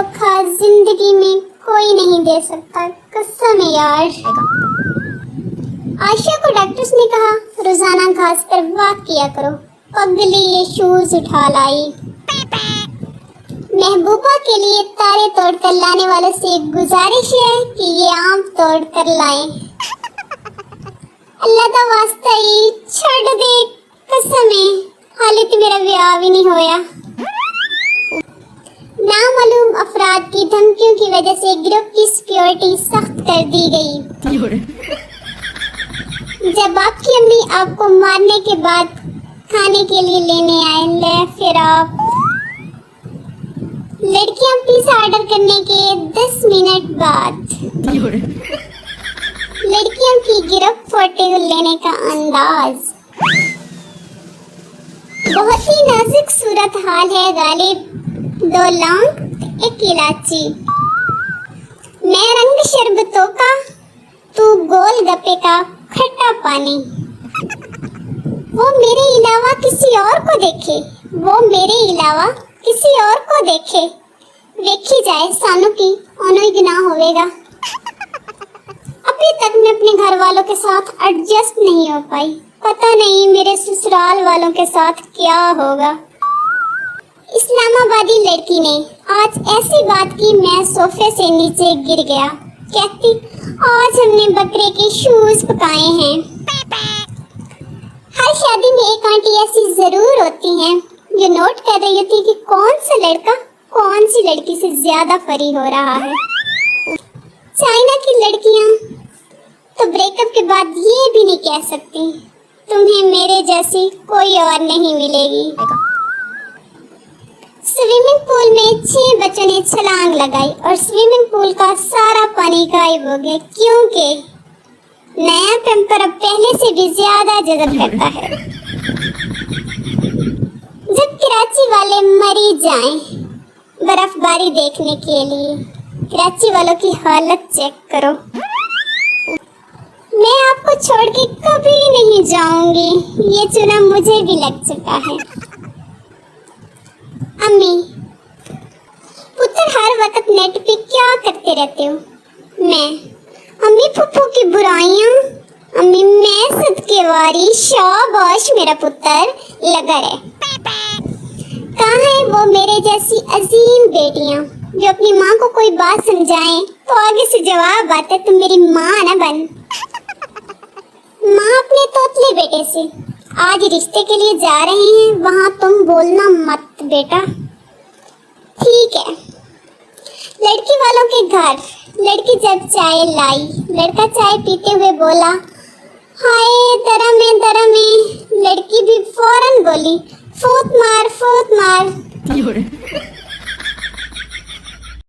धोखा जिंदगी में कोई नहीं दे सकता, कसम है यार। आयशा को डॉक्टर्स ने कहा रोजाना घास पर वॉक किया करो। पगली ये शूज उठा लाई। महबूबा के लिए तारे तोड़ कर लाने वालों से एक गुजारिश है कि ये आम तोड़ कर लाएं। अल्लाह का वास्ता ही छोड़ दे, कसम है हाले तो मेरा ब्याह भी नहीं होया। नामालूम अफराद की धमकियों की वजह से ग्रुप की सिक्योरिटी सख्त कर दी गई। जब आपकी अम्मी आपको मारने के बाद खाने के लिए लेने आए, ले फिर आप लड़कियां पिज़्ज़ा ऑर्डर करने के 10 मिनट बाद लड़कियों की गिरफ्त फोटो लेने का अंदाज। बहुत ही नाजुक सूरत हाल है गालिब। 2 लौंग 1 इलायची। मैं रंग शरबतों का, तू गोल गप्पे का खट्टा पानी। वो मेरे अलावा किसी और को देखे, वो मेरे अलावा किसी और को देखे, देखी जाए सानू की ओनो ही गुनाह होवेगा। अभी तक मैं अपने घर वालों के साथ एडजस्ट नहीं हो पाई, पता नहीं मेरे ससुराल वालों के साथ क्या होगा। इस्लामाबादी लड़की ने आज ऐसी बात की मैं सोफे से नीचे गिर गया। कहती आज हमने बकरे के शूज पकाए हैं। हर शादी में एक आंटी ऐसी जरूर होती हैं जो नोट कर रही होती कि कौन सा लड़का कौन सी लड़की से ज्यादा फरी हो रहा है। चाइना की लड़कियां तो ब्रेकअप के बाद ये भी नहीं कह सकती तुम्हें मेरे जैसी कोई और नहीं मिलेगी। स्विमिंग पूल में 6 बच्चों ने छलांग लगाई और स्विमिंग पूल का सारा पानी गायब हो गया, क्योंकि नया पेंपर अब पहले से भी ज्यादा जज़ब करता है। जब कराची वाले मरी जाएं बर्फबारी देखने के लिए, कराची वालों की हालत चेक करो। मैं आपको छोड़ के कभी नहीं जाऊंगी, ये चुना मुझे भी लग चुका है। अम्मी, पुत्र हर वक्त नेट पे क्या करते रहते हो? मैं, अम्मी फुफ्फू की बुराइयां। अम्मी मैं सदके वारी, शाबाश मेरा पुत्र लगा रहे। कहाँ है वो मेरे जैसी अजीम बेटियां जो अपनी माँ को कोई बात समझाएं तो आगे से जवाब आता तुम मेरी माँ ना बन। माँ अपने तोतले बेटे से आज रिश्ते के लिए जा रहे हैं, वहाँ तुम बोलना मत बेटा, ठीक है। लड़की वालों के घर लड़की जब चाय लाई, लड़का चाय पीते हुए बोला हाय दरम है। लड़की भी फौरन बोली फूट मार फूट मार।